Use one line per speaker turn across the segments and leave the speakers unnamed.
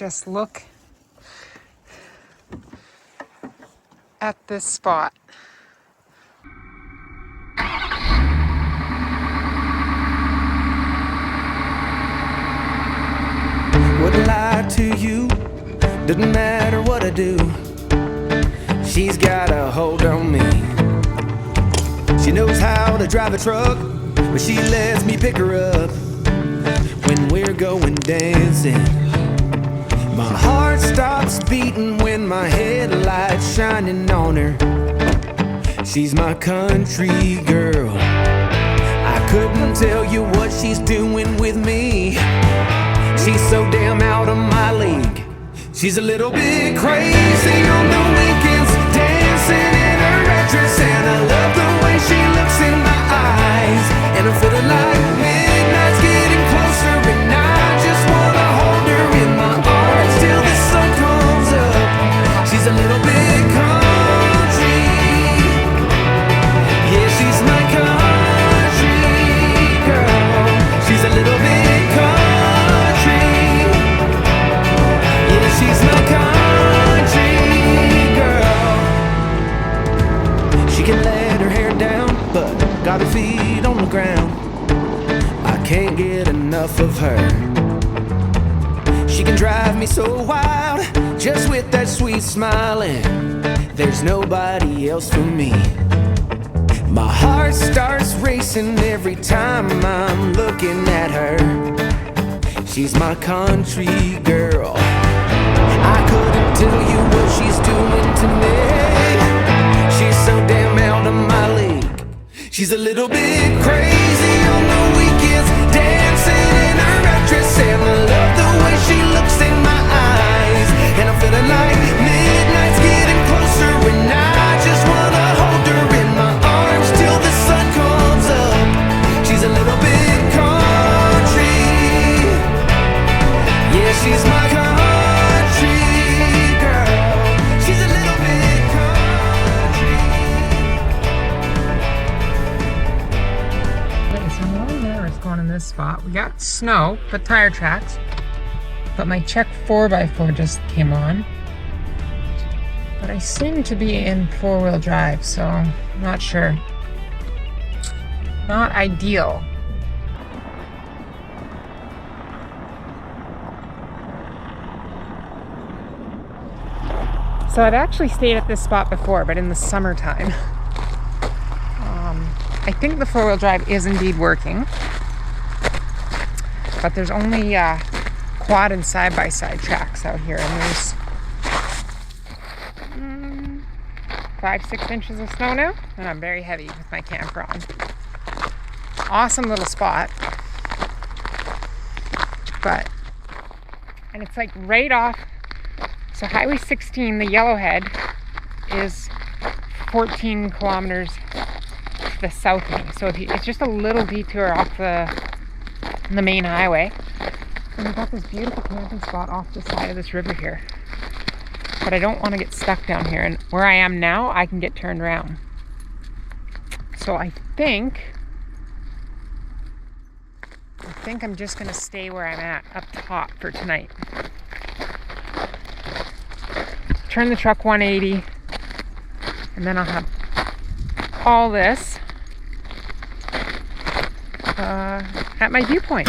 just look at this spot.
Wouldn't lie to you, doesn't matter what I do. She's got a hold on me. She knows how to drive a truck, but she lets me pick her up when we're going dancing. My heart stops beating when my headlights shining on her. She's my country girl. I couldn't tell you what she's doing with me. She's so damn out of my league. She's a little bit crazy on the weekends, dancing in her red dress, and I love the way she looks in my eyes. And I'm feeling like midnight's getting closer, and I just wanna hold her in my arms till the sun comes up. She's a little bit country. Yeah, she's my country girl. She's a little bit she's my country girl. She can let her hair down, but got her feet on the ground. I can't get enough of her. She can drive me so wild, just with that sweet smiling. There's nobody else for me. My heart starts racing every time I'm looking at her. She's my country girl. I couldn't tell you what she's doing to me. She's so damn out of my league. She's a little bit crazy on the weekends, dancing in her red dress, and I love the way she looks in my eyes. And I'm feeling like midnight's getting closer, and I just wanna hold her in my arms till the sun comes up. She's a little bit country. Yeah, she's my country.
In this spot we got snow but tire tracks, but my check 4x4 just came on, but I seem to be in four-wheel drive, so I'm not sure. Not ideal. So I've actually stayed at this spot before, but in the summertime. I think the four-wheel drive is indeed working, but there's only quad and side-by-side tracks out here, and there's 5-6 inches of snow now, and I'm very heavy with my camper on. Awesome little spot, and it's like right off, so Highway 16, the Yellowhead, is 14 kilometers to the south of me, so it's just a little detour off the main highway, and we've got this beautiful camping spot off the side of this river here, but I don't want to get stuck down here, and where I am now I can get turned around, so I think I'm just going to stay where I'm at up top for tonight. Turn the truck 180, and then I'll have all this at my viewpoint.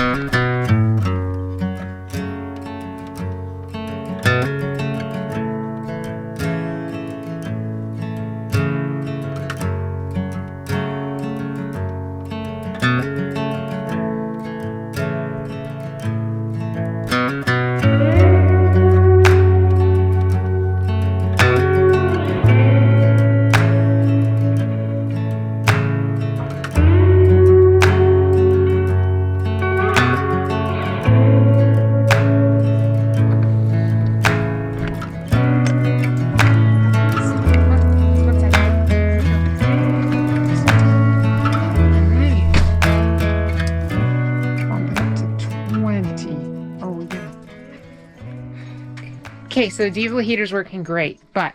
Okay, so the diesel heater's working great, but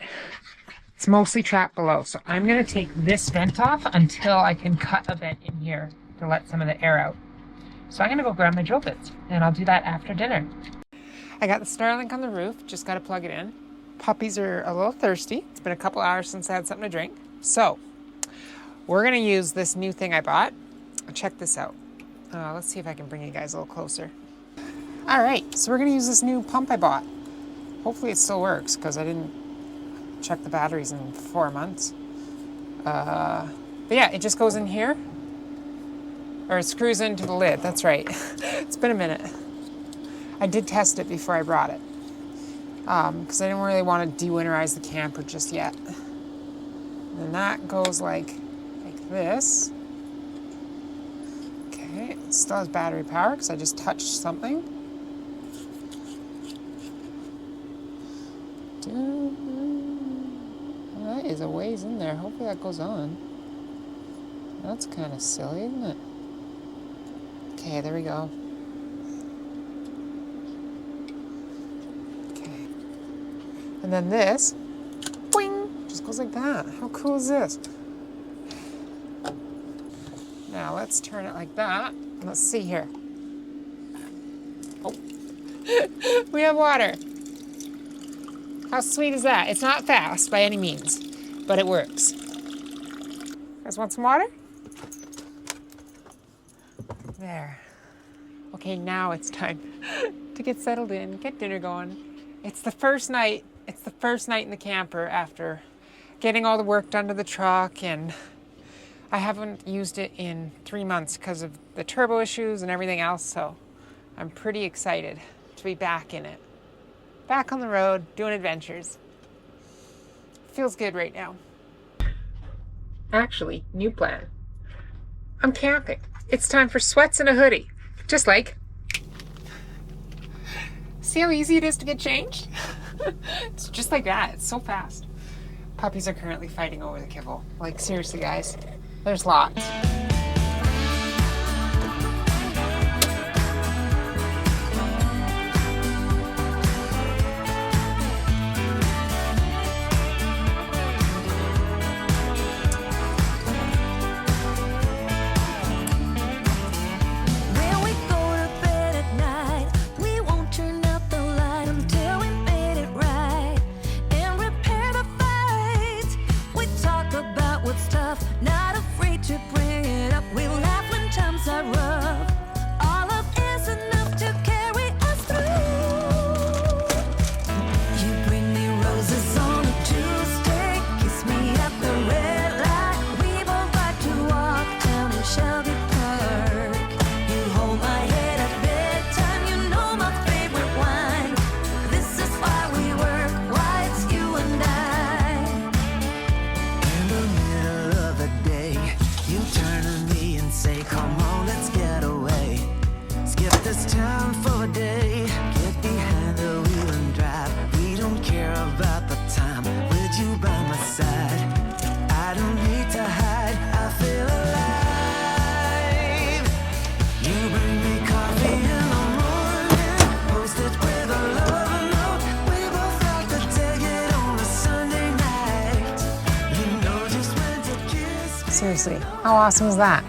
it's mostly trapped below. So I'm going to take this vent off until I can cut a vent in here to let some of the air out. So I'm going to go grab my drill bits, and I'll do that after dinner. I got the Starlink on the roof, just got to plug it in. Puppies are a little thirsty. It's been a couple hours since I had something to drink. So we're going to use this new thing I bought. Check this out. Let's see if I can bring you guys a little closer. All right, so we're going to use this new pump I bought. Hopefully it still works because I didn't check the batteries in 4 months. But yeah, it just goes in here. Or it screws into the lid, that's right. It's been a minute. I did test it before I brought it. Because I didn't really want to de-winterize the camper just yet. And then that goes like this. Okay, it still has battery power because I just touched something. That is a ways in there. Hopefully that goes on. That's kind of silly, isn't it? Okay, there we go. Okay. And then this, boing, just goes like that. How cool is this? Now let's turn it like that. Let's see here. Oh, we have water. How sweet is that? It's not fast by any means, but it works. You guys want some water? There. Okay, now it's time to get settled in, get dinner going. It's the first night. It's the first night in the camper after getting all the work done to the truck, and I haven't used it in 3 months because of the turbo issues and everything else, so I'm pretty excited to be back in it. Back on the road, doing adventures. Feels good right now. Actually, new plan. I'm camping. It's time for sweats and a hoodie. Just like... See how easy it is to get changed? It's just like that. It's so fast. Puppies are currently fighting over the kibble. Like, seriously, guys. There's lots. Seriously, how awesome is that?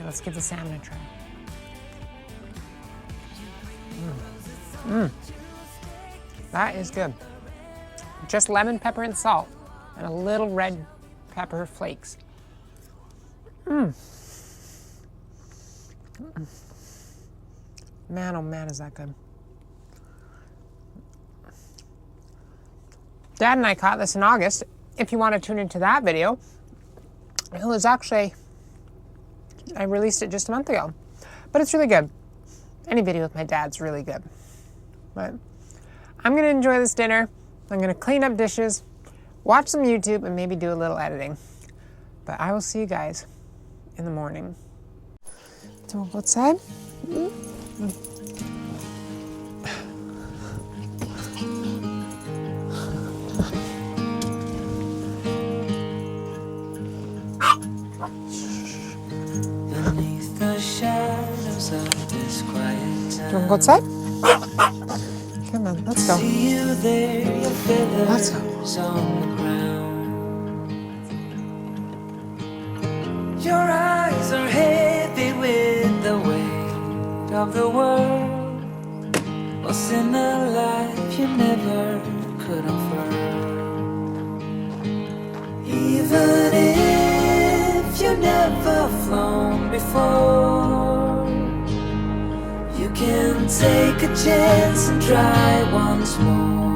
Let's give the salmon a try. That is good. Just lemon, pepper, and salt, and a little red pepper flakes. Man, oh man, is that good. Dad and I caught this in August. If you want to tune into that video, it was actually... I released it just a month ago, but it's really good. Any video with my dad's really good. But I'm going to enjoy this dinner. I'm going to clean up dishes, watch some YouTube, and maybe do a little editing. But I will see you guys in the morning. Don't go outside.
Beneath the shadows of this quiet town.
Do you want to go outside? Come on, let's go.
See you there, your
Let's
feathers on the ground. Your eyes are heavy with the weight of the world. What's in a life you never could unfurl? Even if you've never flown before, you can take a chance and try once more.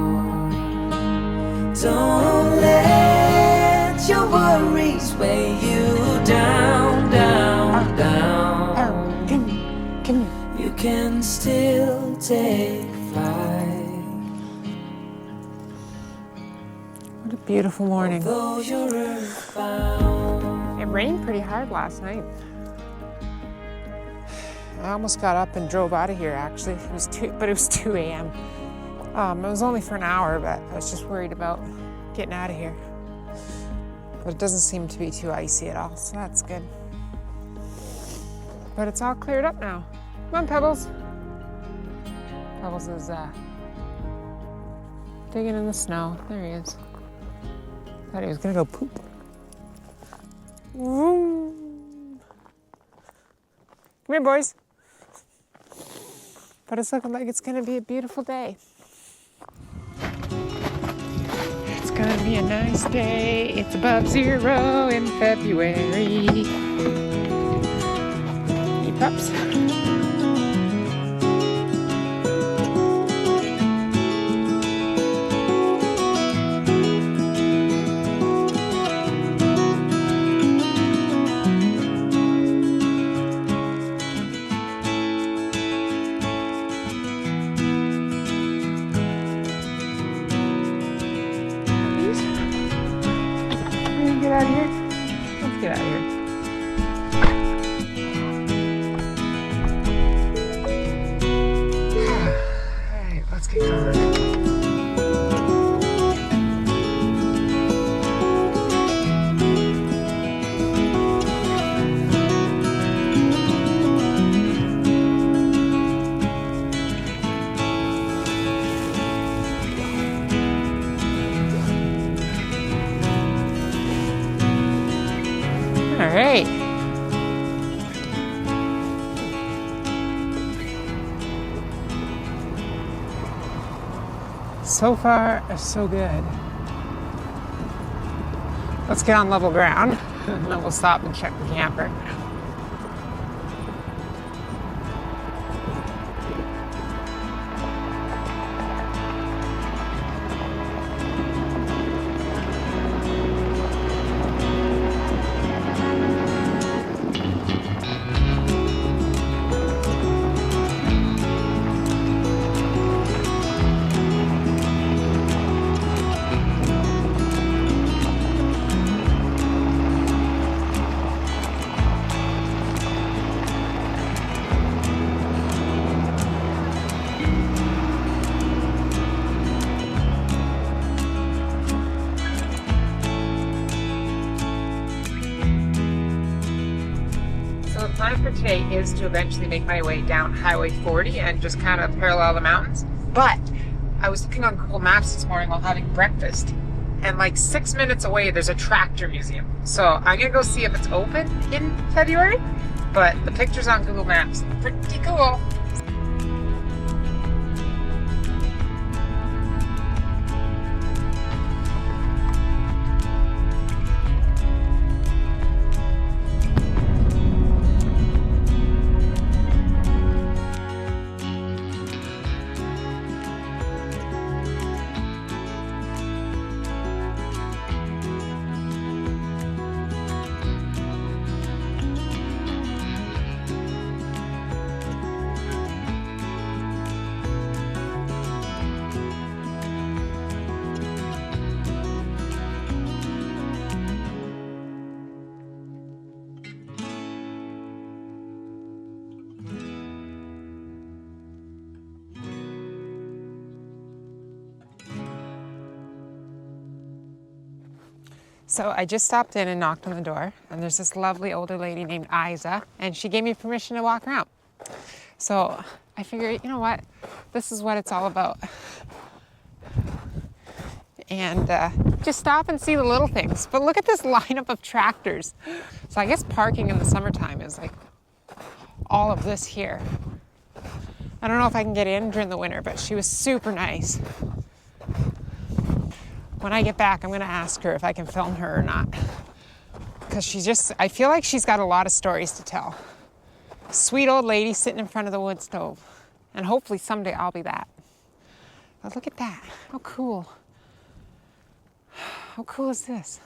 Don't let your worries weigh you down, down, down.
Come here.
You can still take flight.
What a beautiful morning.
Though you're earthbound.
It rained pretty hard last night. I almost got up and drove out of here actually. It was 2 a.m. It was only for an hour, but I was just worried about getting out of here. But it doesn't seem to be too icy at all, so that's good. But it's all cleared up now. Come on, Pebbles. Pebbles is digging in the snow. There he is. Thought he was gonna go poop. Vroom. Come here, boys. But it's looking like it's gonna be a beautiful day. It's gonna be a nice day. It's above 0 in February. Hey, pups. Get out of here. Let's get out of here. All right, let's get going. All right. So far, so good. Let's get on level ground, and then we'll stop and check the camper. The plan for today is to eventually make my way down Highway 40 and just kind of parallel the mountains. But I was looking on Google Maps this morning while having breakfast, and like 6 minutes away there's a tractor museum. So I'm gonna go see if it's open in February, but the pictures on Google Maps, pretty cool. So I just stopped in and knocked on the door, and there's this lovely older lady named Isa, and she gave me permission to walk around. So I figured, you know what, this is what it's all about. And just stop and see the little things. But look at this lineup of tractors. So I guess parking in the summertime is like all of this here. I don't know if I can get in during the winter, but she was super nice. When I get back, I'm gonna ask her if I can film her or not. Because I feel like she's got a lot of stories to tell. Sweet old lady sitting in front of the wood stove. And hopefully someday I'll be that. But look at that, how cool. How cool is this?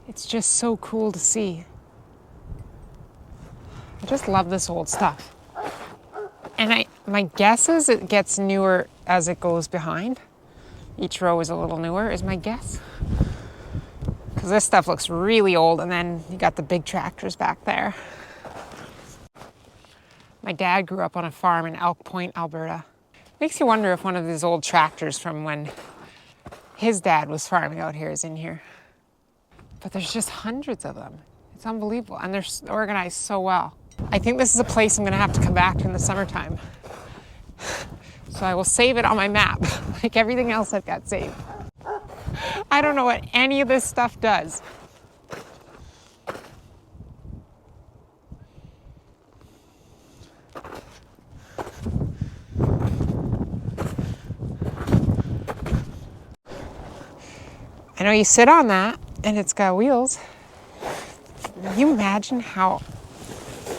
It's just so cool to see. I just love this old stuff. And my guess is it gets newer as it goes behind. Each row is a little newer, is my guess. Because this stuff looks really old, and then you got the big tractors back there. My dad grew up on a farm in Elk Point, Alberta. Makes you wonder if one of these old tractors from when his dad was farming out here is in here. But there's just hundreds of them. It's unbelievable, and they're organized so well. I think this is a place I'm gonna have to come back to in the summertime. So I will save it on my map, like everything else I've got saved. I don't know what any of this stuff does. I know you sit on that and it's got wheels. Can you imagine how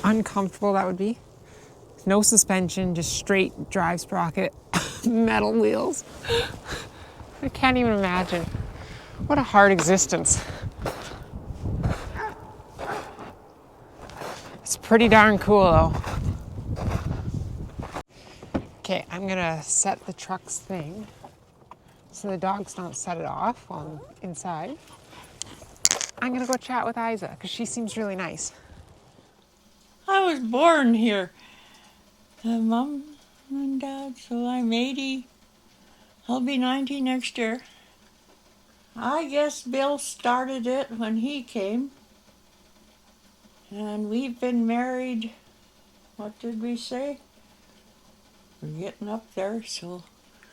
uncomfortable that would be? No suspension, just straight drive sprocket, metal wheels. I can't even imagine. What a hard existence. It's pretty darn cool though. Okay, I'm gonna set the truck's thing so the dogs don't set it off while I'm inside. I'm gonna go chat with Isa because she seems really nice.
I was born here. Mom and Dad, so I'm 80. I'll be 90 next year. I guess Bill started it when he came. And we've been married, what did we say? We're getting up there, so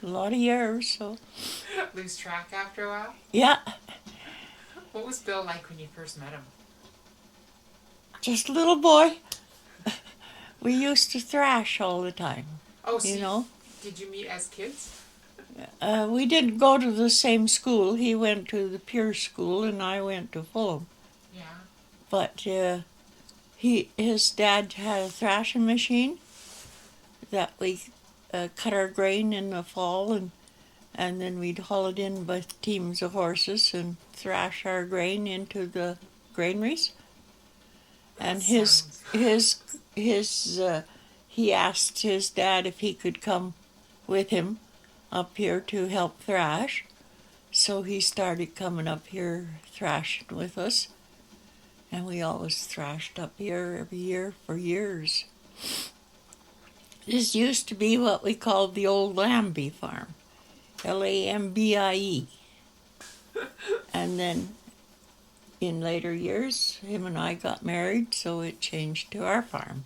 a lot of years, so.
Lose track after a while?
Yeah.
What was Bill like when you first met him?
Just a little boy. We used to thrash all the time.
Oh, so
you know?
Did you meet as kids?
We didn't go to the same school. He went to the Pure School and I went to Fulham.
Yeah.
But his dad had a thrashing machine that we cut our grain in the fall and then we'd haul it in by teams of horses and thrash our grain into the granaries. And he asked his dad if he could come with him up here to help thrash. So he started coming up here thrashing with us. And we always thrashed up here every year for years. This used to be what we called the old Lambie farm. Lambie. And then in later years, him and I got married, so it changed to our farm.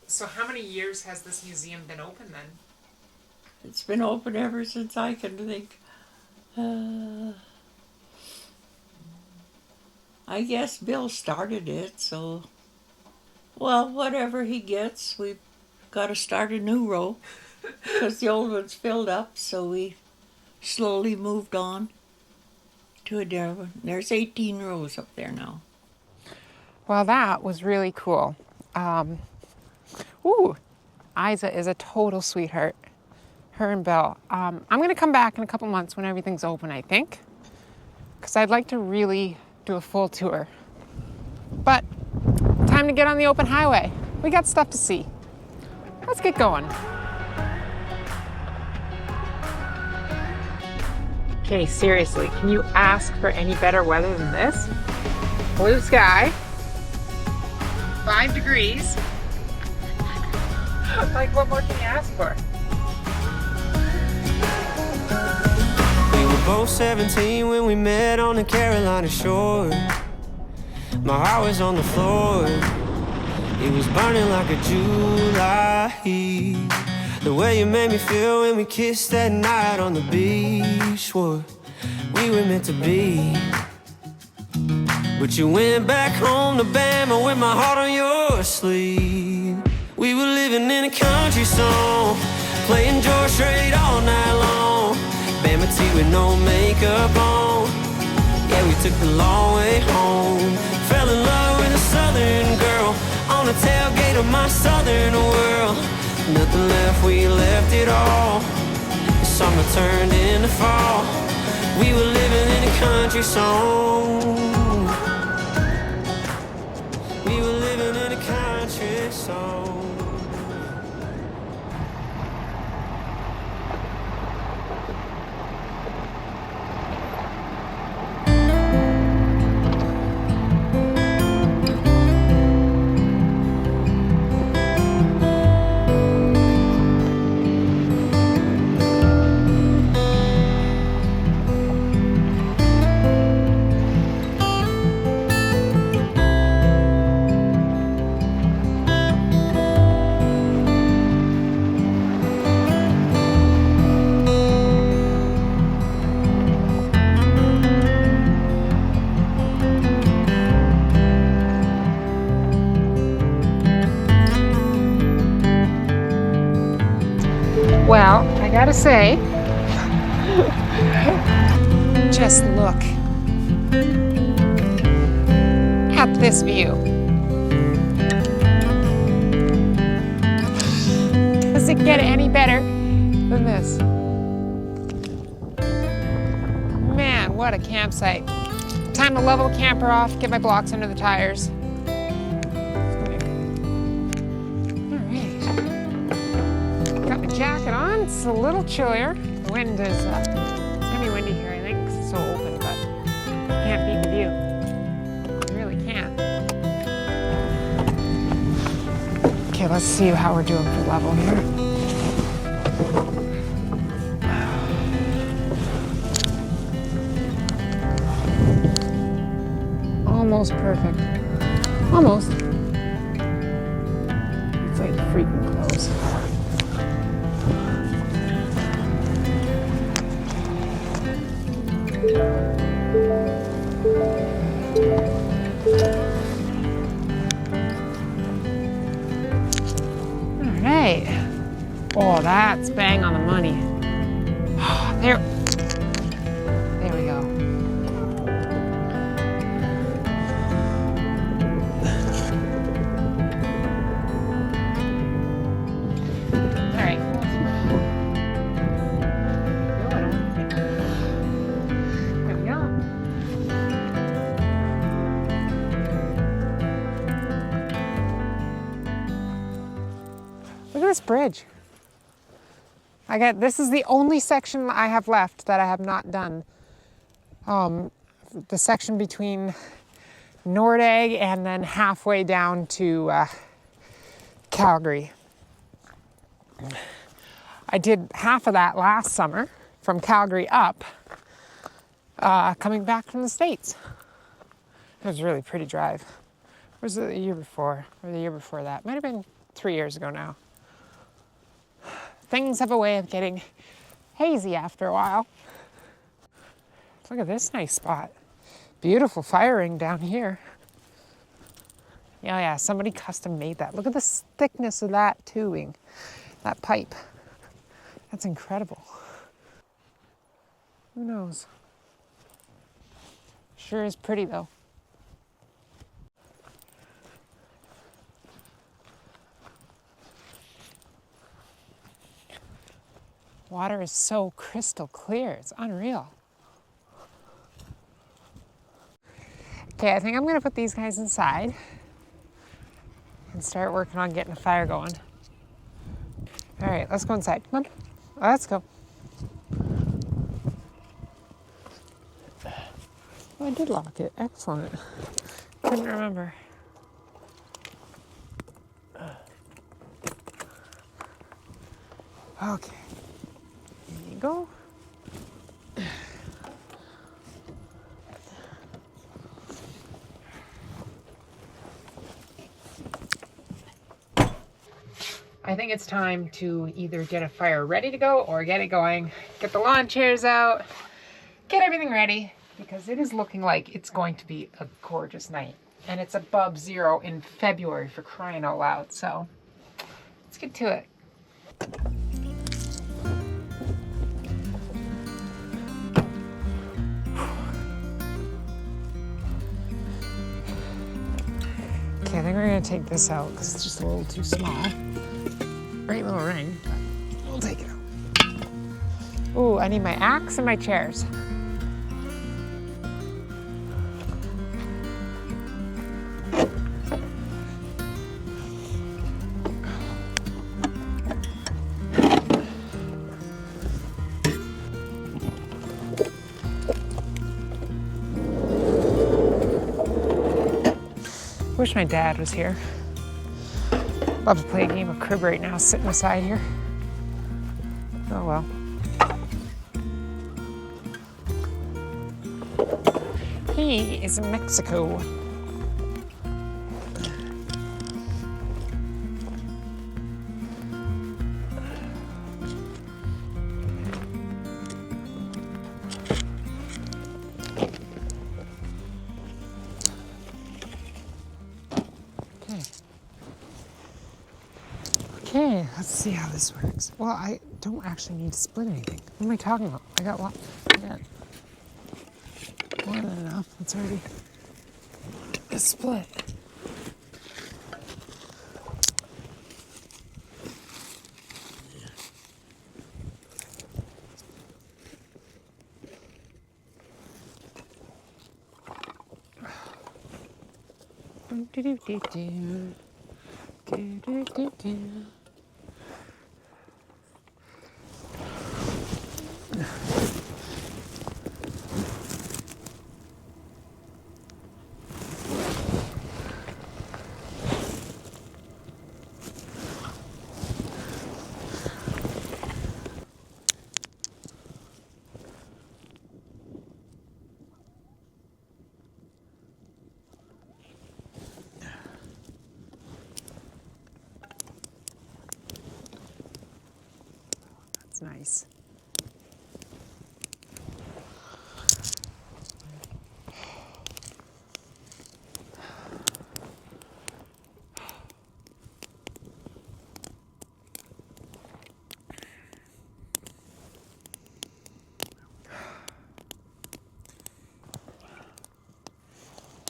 So how many years has this museum been open then?
It's been open ever since I can think. I guess Bill started it, so. Well, whatever he gets, we've got to start a new row. Because the old one's filled up, so we slowly moved on to a different one. There's 18 rows up there now.
Well, that was really cool. Isa is a total sweetheart. Her and Bill. I'm going to come back in a couple months when everything's open, I think. Because I'd like to really do a full tour. But time to get on the open highway. We got stuff to see. Let's get going. Okay, seriously, can you ask for any better weather than this? Blue sky, 5 degrees. Like, what more can you ask for?
We were Both 17 when we met on the Carolina shore. My heart was on the floor. It was burning like a July heat. The way you made me feel when we kissed that night on the beach. Swore we were meant to be. But you went back home to Bama with my heart on your sleeve. We were living in a country song, playing George Strait all night long. Bama tea with no makeup on. Yeah, we took the long way home. Fell in love with a southern girl on the tailgate of my southern world. Nothing left, we left it all. The summer turned into fall. We were living in a country song. We were living in a country song.
Well, I gotta say, just look at this view. Does it get any better than this? Man, what a campsite. Time to level the camper off, get my blocks under the tires. Jacket on, it's a little chillier. The wind is, it's gonna be windy here, I think, 'cause it's so open, but you can't beat the view. You really can't. Okay, let's see how we're doing for level here. Almost perfect. Almost. It's like freaking close. Alright. Oh, that's bang on the money. There we go. Alright. There we go. Look at this bridge. This is the only section I have left that I have not done. The section between Nordegg and then halfway down to Calgary. I did half of that last summer from Calgary up, coming back from the States. It was a really pretty drive. Was it the year before or the year before that? Might have been 3 years ago now. Things have a way of getting hazy after a while. Look at this nice spot. Beautiful fire ring down here. Yeah, somebody custom made that. Look at the thickness of that tubing, that pipe. That's incredible. Who knows? Sure is pretty though. Water is so crystal clear, it's unreal. Okay, I think I'm gonna put these guys inside and start working on getting a fire going. All right, let's go inside, come on, let's go. Oh, I did lock it, excellent. Couldn't remember. Okay. Go. I think it's time to either get a fire ready to go or get it going. Get the lawn chairs out, get everything ready, because it is looking like it's going to be a gorgeous night. And it's above 0 in February, for crying out loud. So let's get to it. Okay, I think we're gonna take this out because it's just a little too small. Great little ring, but we'll take it out. Ooh, I need my axe and my chairs. Wish my dad was here. Love to play a game of crib right now, sitting beside here. Oh well. He is in Mexico. Okay, let's see how this works. Well, I don't actually need to split anything. What am I talking about? I got more than enough. It's already a split. That's nice.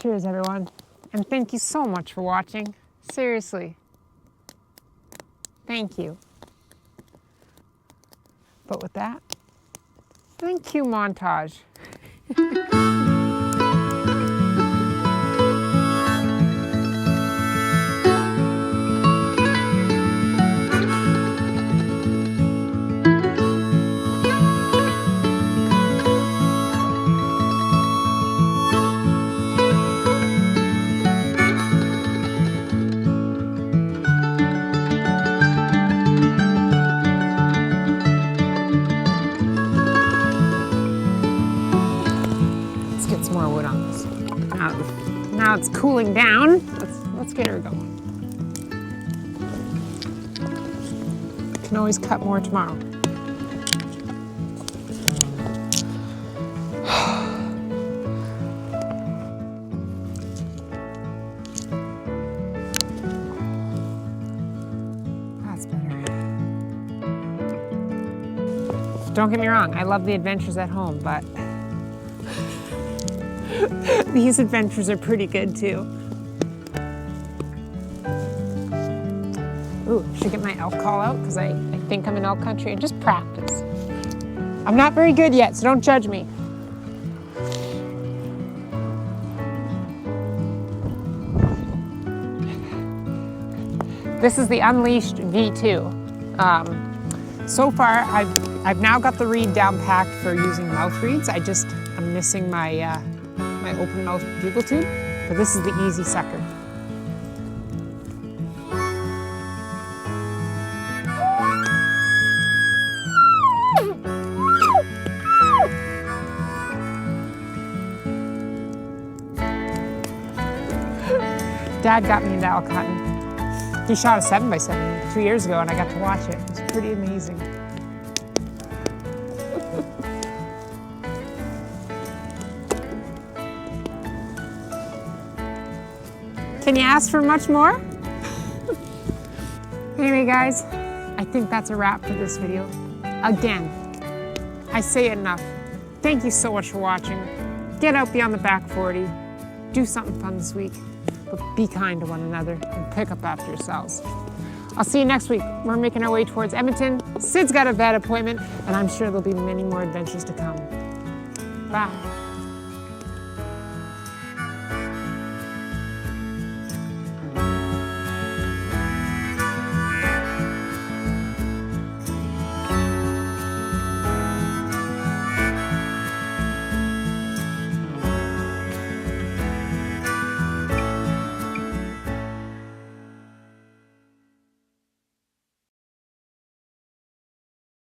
Cheers, everyone. And thank you so much for watching. Seriously. Thank you. But with that, thank you, montage. Now it's cooling down. Let's get her going. Can always cut more tomorrow. That's better. Don't get me wrong, I love the adventures at home, but these adventures are pretty good too. Ooh, should get my elk call out because I think I'm in elk country and just practice. I'm not very good yet, so don't judge me. This is the Unleashed V2. So far, I've now got the reed down packed for using mouth reeds. I'm missing my my open mouth bugle tube, but this is the easy sucker. Dad got me into elk hunting. He shot a 7x7. 2 years ago and I got to watch it. It was pretty amazing. Can you ask for much more? Anyway, guys, I think that's a wrap for this video. Again, I say it enough. Thank you so much for watching. Get out beyond the back 40. Do something fun this week, but be kind to one another and pick up after yourselves. I'll see you next week. We're making our way towards Edmonton. Sid's got a vet appointment, and I'm sure there'll be many more adventures to come. Bye.